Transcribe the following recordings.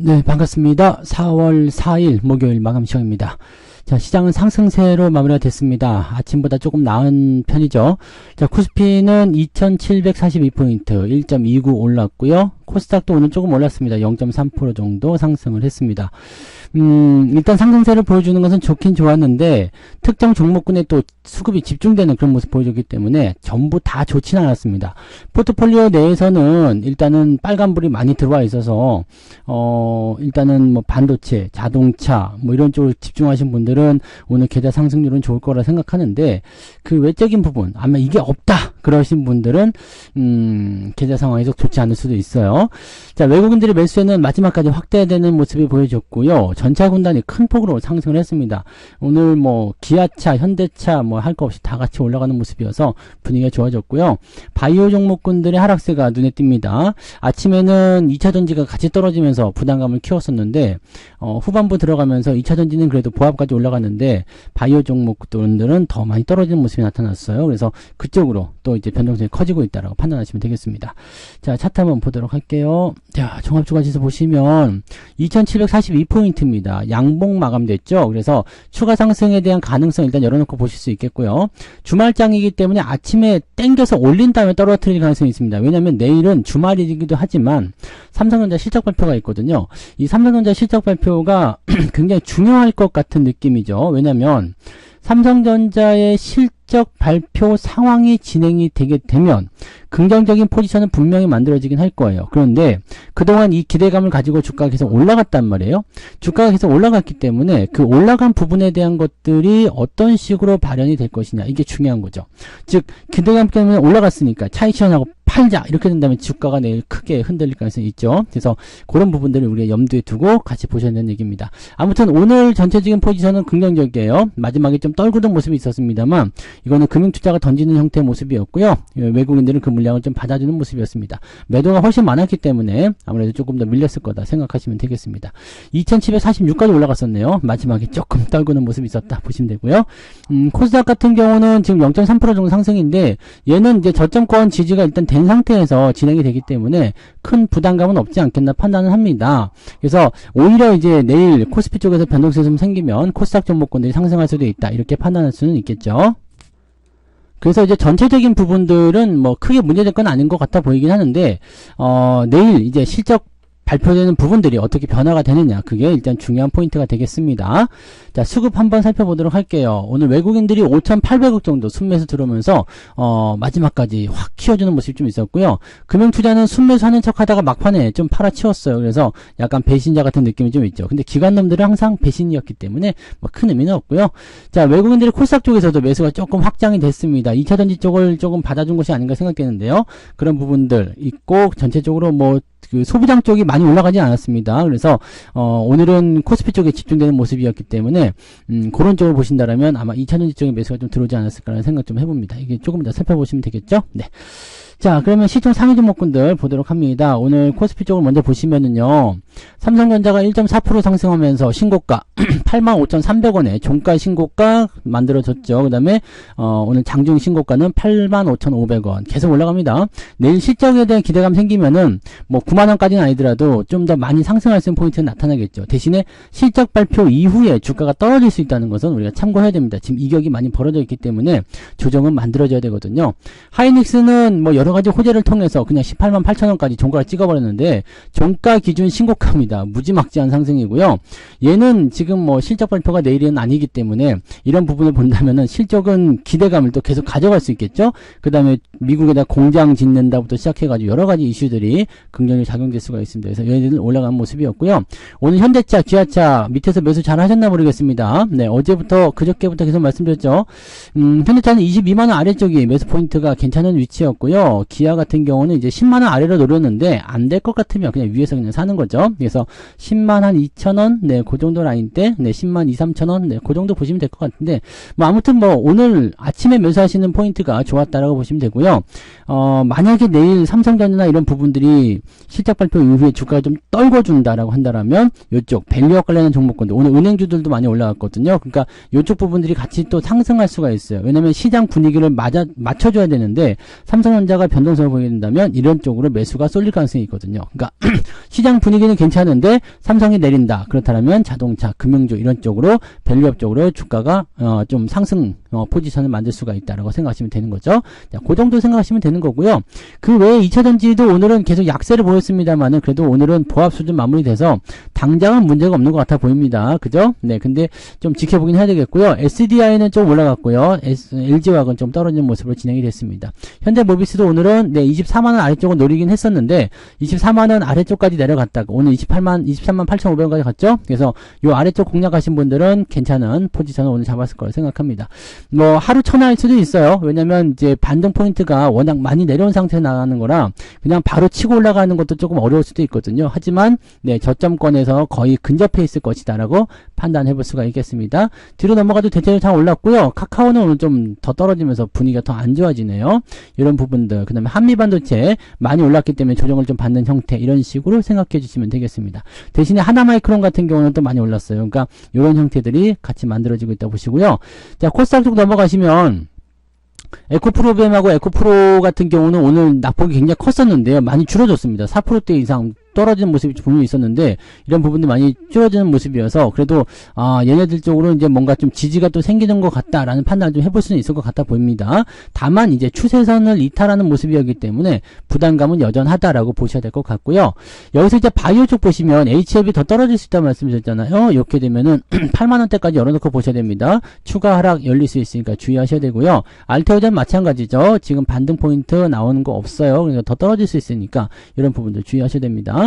네, 반갑습니다. 4월 4일 목요일 마감 시간입니다. 자, 시장은 상승세로 마무리가 됐습니다. 아침보다 조금 나은 편이죠. 자, 코스피는 2742포인트 1.29 올랐고요. 코스닥도 오늘 조금 올랐습니다. 0.3% 정도 상승을 했습니다. 일단 상승세를 보여주는 것은 좋긴 좋았는데 특정 종목군에 또 수급이 집중되는 그런 모습 보여줬기 때문에 전부 다 좋지는 않았습니다. 포트폴리오 내에서는 일단은 빨간불이 많이 들어와 있어서 일단은 뭐 반도체, 자동차 뭐 이런 쪽으로 집중하신 분들은 오늘 계좌 상승률은 좋을 거라 생각하는데 그 외적인 부분 아마 이게 없다 그러신 분들은 계좌 상황에서 좋지 않을 수도 있어요. 자, 외국인들의 매수세는 마지막까지 확대되는 모습이 보여졌고요. 전차 군단이 큰 폭으로 상승을 했습니다. 오늘 뭐 기아차, 현대차 뭐 할 거 없이 다 같이 올라가는 모습이어서 분위기가 좋아졌고요. 바이오 종목군들의 하락세가 눈에 띕니다. 아침에는 2차전지가 같이 떨어지면서 부담감을 키웠었는데 후반부 들어가면서 2차전지는 그래도 보합까지 올라갔는데 바이오 종목군들은 더 많이 떨어지는 모습이 나타났어요. 그래서 그쪽으로 또 이제 변동성이 커지고 있다라고 판단하시면 되겠습니다. 자, 차트 한번 보도록 할게요. 자, 종합주가지수 보시면 2742포인트입니다. 양봉 마감됐죠. 그래서 추가 상승에 대한 가능성 일단 열어놓고 보실 수 있겠고요. 주말장이기 때문에 아침에 땡겨서 올린 다음에 떨어뜨릴 가능성이 있습니다. 왜냐하면 내일은 주말이기도 하지만 삼성전자 실적 발표가 있거든요. 이 삼성전자 실적 발표가 굉장히 중요할 것 같은 느낌이죠. 왜냐하면 삼성전자의 실적 발표 상황이 진행이 되게 되면 긍정적인 포지션은 분명히 만들어지긴 할 거예요. 그런데 그동안 이 기대감을 가지고 주가가 계속 올라갔단 말이에요. 주가가 계속 올라갔기 때문에 그 올라간 부분에 대한 것들이 어떤 식으로 발현이 될 것이냐 이게 중요한 거죠. 즉 기대감 때문에 올라갔으니까 차익 실현하고 팔자 이렇게 된다면 주가가 내일 크게 흔들릴 가능성이 있죠. 그래서 그런 부분들을 우리가 염두에 두고 같이 보셔야 되는 얘기입니다. 아무튼 오늘 전체적인 포지션은 긍정적이에요. 마지막에 좀 떨구던 모습이 있었습니다만 이거는 금융투자가 던지는 형태의 모습이었고요. 외국인들은 그 물량을 좀 받아주는 모습이었습니다. 매도가 훨씬 많았기 때문에 아무래도 조금 더 밀렸을 거다 생각하시면 되겠습니다. 2746까지 올라갔었네요. 마지막에 조금 떨구는 모습이 있었다 보시면 되고요. 코스닥 같은 경우는 지금 0.3% 정도 상승인데 얘는 이제 저점권 지지가 일단 된 상태에서 진행이 되기 때문에 큰 부담감은 없지 않겠나 판단을 합니다. 그래서 오히려 이제 내일 코스피 쪽에서 변동성이 좀 생기면 코스닥 종목군들이 상승할 수도 있다 이렇게 판단할 수는 있겠죠. 그래서 이제 전체적인 부분들은 뭐 크게 문제될 건 아닌 것 같아 보이긴 하는데 내일 이제 실적 발표되는 부분들이 어떻게 변화가 되느냐 그게 일단 중요한 포인트가 되겠습니다. 자, 수급 한번 살펴보도록 할게요. 오늘 외국인들이 5,800억 정도 순매수 들어오면서 마지막까지 확 키워주는 모습이 좀 있었고요. 금융투자는 순매수하는 척하다가 막판에 좀 팔아치웠어요. 그래서 약간 배신자 같은 느낌이 좀 있죠. 근데 기관놈들은 항상 배신이었기 때문에 뭐 큰 의미는 없고요. 자, 외국인들이 코스닥 쪽에서도 매수가 조금 확장이 됐습니다. 2차전지 쪽을 조금 받아준 것이 아닌가 생각되는데요. 그런 부분들 있고 전체적으로 뭐 그 소부장 쪽이 많이 올라가지 않았습니다. 그래서 오늘은 코스피 쪽에 집중되는 모습이었기 때문에 그런 쪽을 보신다라면 아마 2차전지 쪽에 매수가 좀 들어오지 않았을까라는 생각 좀 해봅니다. 이게 조금 더 살펴보시면 되겠죠? 네. 자, 그러면 시총 상위 종목군들 보도록 합니다. 오늘 코스피 쪽을 먼저 보시면은요. 삼성전자가 1.4% 상승하면서 신고가 85,300원에 종가 신고가 만들어졌죠. 그 다음에 오늘 장중 신고가는 85,500원 계속 올라갑니다. 내일 실적에 대한 기대감 생기면은 뭐 9만원까지는 아니더라도 좀 더 많이 상승할 수 있는 포인트는 나타나겠죠. 대신에 실적 발표 이후에 주가가 떨어질 수 있다는 것은 우리가 참고해야 됩니다. 지금 이격이 많이 벌어져 있기 때문에 조정은 만들어져야 되거든요. 하이닉스는 뭐 여러 가지 호재를 통해서 그냥 18만 8천원까지 종가를 찍어버렸는데 종가 기준 신고가입니다. 무지막지한 상승이고요. 얘는 지금 뭐 실적 발표가 내일은 아니기 때문에 이런 부분을 본다면은 실적은 기대감을 또 계속 가져갈 수 있겠죠. 그 다음에 미국에다 공장 짓는다부터 시작해가지고 여러 가지 이슈들이 긍정적으로 작용될 수가 있습니다. 그래서 얘네들은 올라가는 모습이었고요. 오늘 현대차, 기아차 밑에서 매수 잘 하셨나 모르겠습니다. 네, 어제부터 그저께부터 계속 말씀드렸죠. 현대차는 22만원 아래쪽이 매수 포인트가 괜찮은 위치였고요. 기아 같은 경우는 이제 10만원 아래로 노렸는데 안 될 것 같으면 그냥 위에서 그냥 사는 거죠. 그래서 10만 한 2천원 네, 그 정도 라인대 네, 10만 2, 3천원 네, 그 정도 보시면 될 것 같은데 뭐 아무튼 뭐 오늘 아침에 매수하시는 포인트가 좋았다라고 보시면 되고요. 만약에 내일 삼성전자나 이런 부분들이 실적 발표 이후에 주가가 좀 떨궈준다라고 한다라면 이쪽 밸류와 관련된 종목군들 오늘 은행주들도 많이 올라갔거든요. 그러니까 이쪽 부분들이 같이 또 상승할 수가 있어요. 왜냐면 시장 분위기를 맞춰줘야 되는데 삼성전자가 변동성을 보이게 된다면 이런 쪽으로 매수가 쏠릴 가능성이 있거든요. 그러니까 시장 분위기는 괜찮은데 삼성이 내린다. 그렇다면 자동차, 금융주 이런 쪽으로 밸류업 쪽으로 주가가 좀 상승 포지션을 만들 수가 있다라고 생각하시면 되는 거죠. 자, 그 정도 생각하시면 되는 거고요. 그 외에 2차전지도 오늘은 계속 약세를 보였습니다만은 그래도 오늘은 보합 수준 마무리돼서 당장은 문제가 없는 것 같아 보입니다. 그죠? 네, 근데 좀 지켜보긴 해야 되겠고요. SDI는 좀 올라갔고요. LG화학은 좀 떨어지는 모습으로 진행이 됐습니다. 현대모비스도 오늘은 네, 24만원 아래쪽을 노리긴 했었는데 24만원 아래쪽까지 내려갔다가 오늘 23만 8,500원까지 갔죠. 그래서 요 아래쪽 공략하신 분들은 괜찮은 포지션을 오늘 잡았을 거라 생각합니다. 뭐 하루 천하일 수도 있어요. 왜냐면 이제 반등 포인트가 워낙 많이 내려온 상태에 나가는 거라 그냥 바로 치고 올라가는 것도 조금 어려울 수도 있거든요. 하지만 네, 저점권에서 거의 근접해 있을 것이다라고 판단해 볼 수가 있겠습니다. 뒤로 넘어가도 대체로 잘 올랐고요. 카카오는 오늘 좀 더 떨어지면서 분위기가 더 안 좋아지네요. 이런 부분들, 그 다음에 한미반도체 많이 올랐기 때문에 조정을 좀 받는 형태, 이런 식으로 생각해 주시면 되겠습니다. 대신에 하나마이크론 같은 경우는 또 많이 올랐어요. 그러니까 이런 형태들이 같이 만들어지고 있다 보시고요. 자, 코스닥 쪽 넘어가시면 에코프로뱀하고 에코프로 같은 경우는 오늘 낙폭이 굉장히 컸었는데요. 많이 줄어졌습니다. 4%대 이상 떨어지는 모습이 분명히 있었는데 이런 부분도 많이 줄어지는 모습이어서 그래도 얘네들 쪽으로 이제 뭔가 좀 지지가 또 생기는 것 같다라는 판단을 좀 해볼 수는 있을 것 같아 보입니다. 다만 이제 추세선을 이탈하는 모습이었기 때문에 부담감은 여전하다라고 보셔야 될 것 같고요. 여기서 이제 바이오 쪽 보시면 HLB 더 떨어질 수 있다고 말씀드렸잖아요. 이렇게 되면은 8만원대까지 열어놓고 보셔야 됩니다. 추가 하락 열릴 수 있으니까 주의하셔야 되고요. 알테오젠 마찬가지죠. 지금 반등 포인트 나오는 거 없어요. 그러니까 더 떨어질 수 있으니까 이런 부분도 주의하셔야 됩니다.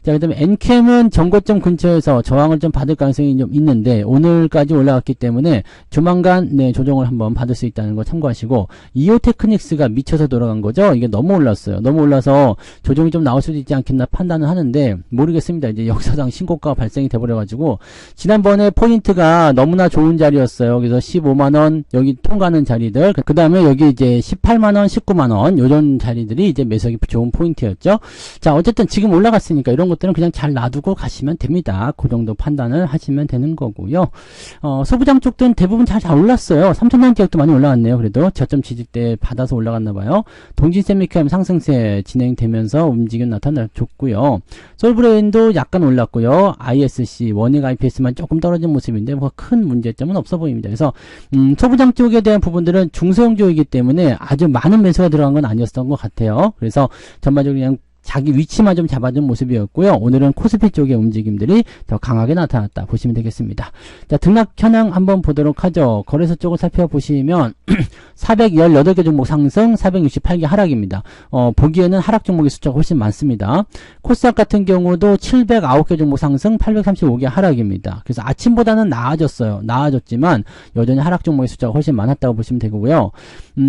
자, 그 다음에 엔캠은 전고점 근처에서 저항을 좀 받을 가능성이 좀 있는데 오늘까지 올라갔기 때문에 조만간 네, 조정을 한번 받을 수 있다는 거 참고하시고 이오테크닉스가 미쳐서 돌아간 거죠. 이게 너무 올랐어요. 너무 올라서 조정이 좀 나올 수도 있지 않겠나 판단을 하는데 모르겠습니다. 이제 역사상 신고가가 발생이 돼버려가지고 지난번에 포인트가 너무나 좋은 자리였어요. 그래서 15만원 여기 통과하는 자리들, 그 다음에 여기 이제 18만원 19만원 요런 자리들이 이제 매수하기 좋은 포인트였죠. 자, 어쨌든 지금 올라갔으니까 이런 것들은 그냥 잘 놔두고 가시면 됩니다. 그 정도 판단을 하시면 되는 거고요. 소부장 쪽들은 대부분 잘 올랐어요. 3,000원 기업도 많이 올라갔네요. 그래도 저점 지지대 받아서 올라갔나봐요. 동진세미캠 상승세 진행되면서 움직임 나타났고요. 솔브레인도 약간 올랐고요. ISC, 원익 IPS만 조금 떨어진 모습인데 뭐 큰 문제점은 없어 보입니다. 그래서 소부장 쪽에 대한 부분들은 중소형주이기 때문에 아주 많은 매수가 들어간 건 아니었던 것 같아요. 그래서 전반적으로 그냥 자기 위치만 좀 잡아준 모습이었고요. 오늘은 코스피 쪽의 움직임들이 더 강하게 나타났다 보시면 되겠습니다. 자, 등락 현황 한번 보도록 하죠. 거래소 쪽을 살펴보시면 418개 종목 상승, 468개 하락입니다. 보기에는 하락 종목의 숫자가 훨씬 많습니다. 코스닥 같은 경우도 709개 종목 상승, 835개 하락입니다. 그래서 아침보다는 나아졌어요. 나아졌지만 여전히 하락 종목의 숫자가 훨씬 많았다고 보시면 되고요.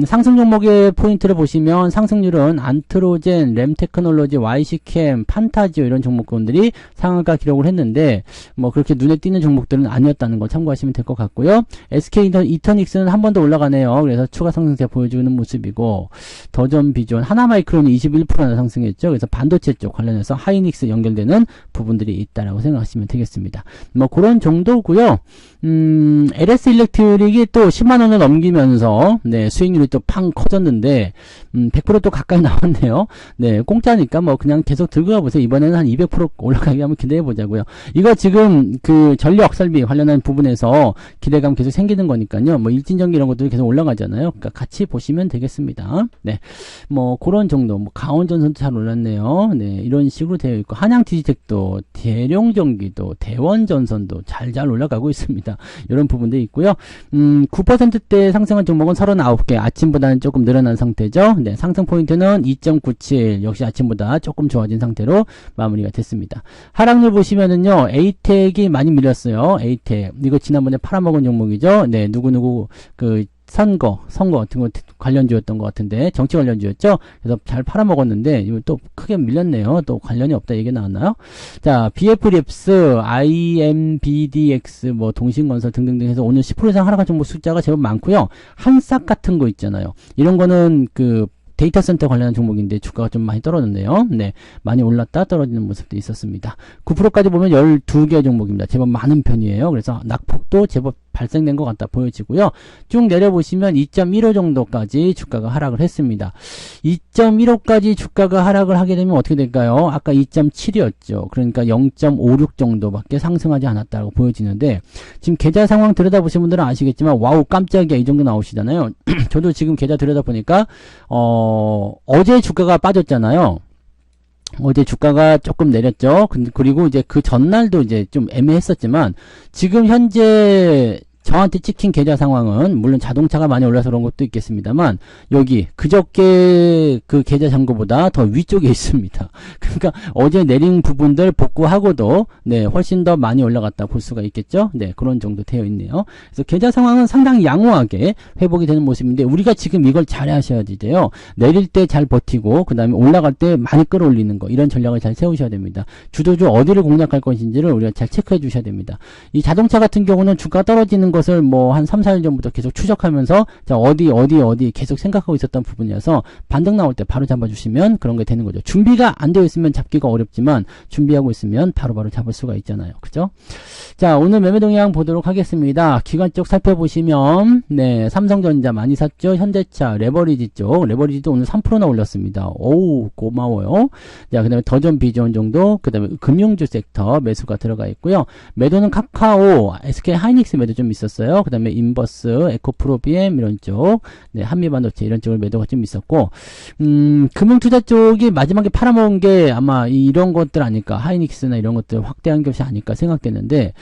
상승 종목의 포인트를 보시면 상승률은 안트로젠, 램테크놀로지, YC캠, 판타지오 이런 종목군들이 상한가 기록을 했는데 뭐 그렇게 눈에 띄는 종목들은 아니었다는 걸 참고하시면 될 것 같고요. SK 이터닉스는 한 번 더 올라가네요. 그래서 추가 상승세 보여주는 모습이고 더전 비전, 하나마이크론이 21%나 상승했죠. 그래서 반도체 쪽 관련해서 하이닉스 연결되는 부분들이 있다라고 생각하시면 되겠습니다. 뭐 그런 정도고요. LS 일렉트릭이 또 10만원을 넘기면서 네, 수익률이 또 팡 커졌는데 100% 가까이 나왔네요. 네, 공짜니까 뭐 그냥 계속 들고 가보세요. 이번에는 한 200% 올라가게 한번 기대해 보자고요. 이거 지금 그 전력 설비 관련한 부분에서 기대감 계속 생기는 거니까요. 뭐 일진전기 이런 것들이 계속 올라가잖아요. 그러니까 같이 보시면 되겠습니다. 네, 뭐 그런 정도. 뭐 강원전선도 잘 올랐네요. 네, 이런 식으로 되어 있고 한양디지텍도, 대룡전기도, 대원전선도 잘 올라가고 있습니다. 이런 부분도 있고요. 9%대 상승한 종목은 39개, 아침보다는 조금 늘어난 상태죠. 네, 상승 포인트는 2.97, 역시 아침보다 조금 좋아진 상태로 마무리가 됐습니다. 하락률 보시면은요, 에이텍이 많이 밀렸어요. 에이텍. 이거 지난번에 팔아먹은 종목이죠. 네, 누구누구 선거 같은 거 관련주였던 것 같은데 정치 관련주였죠. 그래서 잘 팔아먹었는데 이거 또 크게 밀렸네요. 또 관련이 없다 얘기 나왔나요? 자, BF랩스, IMBDX, 뭐 동신건설 등등등 해서 오늘 10% 이상 하락한 종목 숫자가 제법 많고요. 한싹 같은 거 있잖아요. 이런 거는 데이터 센터 관련한 종목인데 주가가 좀 많이 떨어졌네요. 네, 많이 올랐다 떨어지는 모습도 있었습니다. 9%까지 보면 12개 종목입니다. 제법 많은 편이에요. 그래서 낙폭도 제법 발생된 것 같다 보여지고요. 쭉 내려보시면 2.15 정도까지 주가가 하락을 했습니다. 2.15까지 주가가 하락을 하게 되면 어떻게 될까요? 아까 2.7이었죠. 그러니까 0.56 정도밖에 상승하지 않았다고 보여지는데, 지금 계좌 상황 들여다보신 분들은 아시겠지만 와우 깜짝이야 이 정도 나오시잖아요. 저도 지금 계좌 들여다보니까 어제 주가가 빠졌잖아요. 어제 주가가 조금 내렸죠. 그리고 이제 그 전날도 이제 좀 애매했었지만, 지금 현재 저한테 찍힌 계좌 상황은 물론 자동차가 많이 올라서 그런 것도 있겠습니다만, 여기 그저께 그 계좌 잔고보다 더 위쪽에 있습니다. 그러니까 어제 내린 부분들 복구하고도 네 훨씬 더 많이 올라갔다 볼 수가 있겠죠. 네, 그런 정도 되어 있네요. 그래서 계좌 상황은 상당히 양호하게 회복이 되는 모습인데, 우리가 지금 이걸 잘 하셔야 돼요. 내릴 때 잘 버티고 그 다음에 올라갈 때 많이 끌어올리는 거, 이런 전략을 잘 세우셔야 됩니다. 주도주 어디를 공략할 것인지를 우리가 잘 체크해 주셔야 됩니다. 이 자동차 같은 경우는 주가 떨어지는 것을 뭐 한 3, 4일 전부터 계속 추적하면서 자 어디 계속 생각하고 있었던 부분이어서 반등 나올 때 바로 잡아주시면 그런 게 되는 거죠. 준비가 안 되어 있으면 잡기가 어렵지만 준비하고 있으면 바로바로 잡을 수가 있잖아요. 그죠? 자, 오늘 매매 동향 보도록 하겠습니다. 기관 쪽 살펴보시면 네 삼성전자 많이 샀죠. 현대차, 레버리지 쪽, 레버리지도 오늘 3%나 올렸습니다. 오우 고마워요. 자, 그 다음에 더존 비전 정도, 그 다음에 금융주 섹터 매수가 들어가 있고요. 매도는 카카오, SK 하이닉스 매도 좀 있었어요. 그 다음에 인버스, 에코프로비엠 이런 쪽, 네, 한미반도체 이런 쪽을 매도가 좀 있었고, 금융투자 쪽이 마지막에 팔아먹은 게 아마 이런 것들 아닐까, 하이닉스나 이런 것들 확대한 것이 아닐까 생각되는데,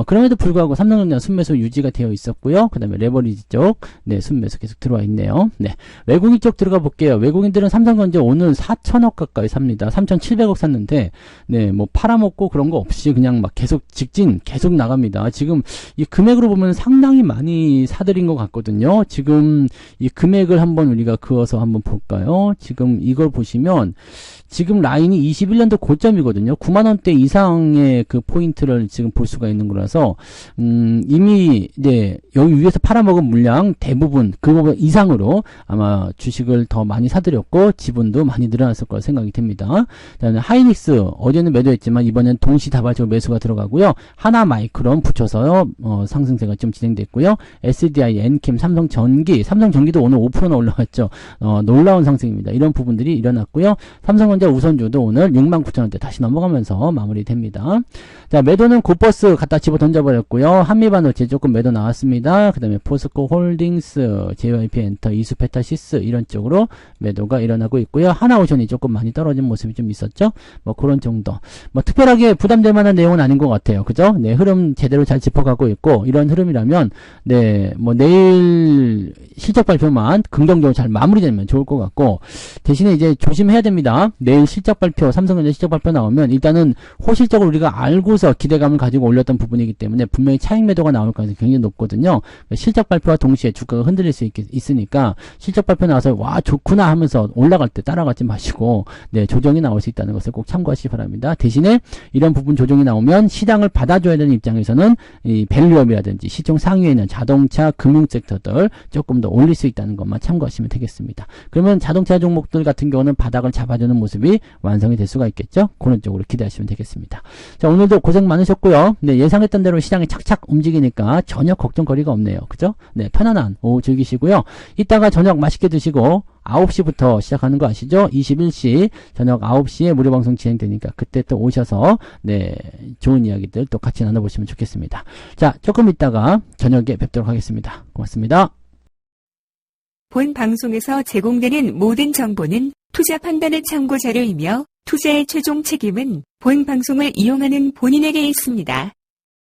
그럼에도 불구하고 삼성전자 순매수 유지가 되어 있었고요. 그 다음에 레버리지 쪽, 네, 순매수 계속 들어와 있네요. 네, 외국인 쪽 들어가 볼게요. 외국인들은 삼성전자 오늘 4천억 가까이 삽니다. 3,700억 샀는데, 네, 뭐 팔아먹고 그런 거 없이 그냥 막 계속 직진 계속 나갑니다. 지금 이 금액으로 보면 상당히 많이 사들인 것 같거든요. 지금 이 금액을 한번 우리가 그어서 한번 볼까요? 지금 이걸 보시면 지금 라인이 21년도 고점이거든요. 9만원대 이상의 그 포인트를 지금 볼 수가 있는 거라서, 이미, 네, 여기 위에서 팔아먹은 물량 대부분, 그거 이상으로 아마 주식을 더 많이 사들였고, 지분도 많이 늘어났을 거라 생각이 됩니다. 그다음에 하이닉스, 어제는 매도했지만, 이번엔 동시다발적으로 매수가 들어가고요. 하나마이크론 붙여서, 상승세가 좀 진행됐고요. SDI, 엔캠, 삼성전기도 오늘 5%나 올라갔죠. 놀라운 상승입니다. 이런 부분들이 일어났고요. 삼성전자 우선주도 오늘 69,000원대 다시 넘어가면서 마무리됩니다. 자, 매도는 고버스 갖다 집어 던져버렸고요. 한미반도체 조금 매도 나왔습니다. 그 다음에 포스코 홀딩스, JYP엔터, 이수페타시스 이런 쪽으로 매도가 일어나고 있고요. 하나오션이 조금 많이 떨어진 모습이 좀 있었죠. 뭐 그런 정도. 뭐 특별하게 부담될 만한 내용은 아닌 것 같아요. 그죠? 네, 흐름 제대로 잘 짚어가고 있고, 이런 흐름이라면 네, 뭐 내일 실적 발표만 긍정적으로 잘 마무리되면 좋을 것 같고, 대신에 이제 조심해야 됩니다. 내일 실적 발표, 삼성전자 실적 발표 나오면 일단은 호실적으로 우리가 알고서 기대감을 가지고 올렸던 부분이기 때문에 분명히 차익 매도가 나올 가능성이 굉장히 높거든요. 실적 발표와 동시에 주가가 흔들릴 수 있으니까 실적 발표 나와서 와 좋구나 하면서 올라갈 때 따라가지 마시고, 네, 조정이 나올 수 있다는 것을 꼭 참고하시기 바랍니다. 대신에 이런 부분 조정이 나오면 시장을 받아줘야 되는 입장에서는 이 밸류업이라든지 시총 상위에 있는 자동차, 금융 섹터들 조금 더 올릴 수 있다는 것만 참고하시면 되겠습니다. 그러면 자동차 종목들 같은 경우는 바닥을 잡아주는 모습이 완성이 될 수가 있겠죠. 그런 쪽으로 기대하시면 되겠습니다. 자, 오늘도 고생 많으셨고요. 네, 예상했던 대로 시장이 착착 움직이니까 전혀 걱정거리가 없네요. 그죠? 네, 편안한 오후 즐기시고요. 이따가 저녁 맛있게 드시고 9시부터 시작하는 거 아시죠? 21시 저녁 9시에 무료 방송 진행되니까 그때 또 오셔서 네, 좋은 이야기들 또 같이 나눠보시면 좋겠습니다. 자, 조금 있다가 저녁에 뵙도록 하겠습니다. 고맙습니다. 본 방송에서 제공되는 모든 정보는 투자 판단의 참고 자료이며 투자의 최종 책임은 본 방송을 이용하는 본인에게 있습니다.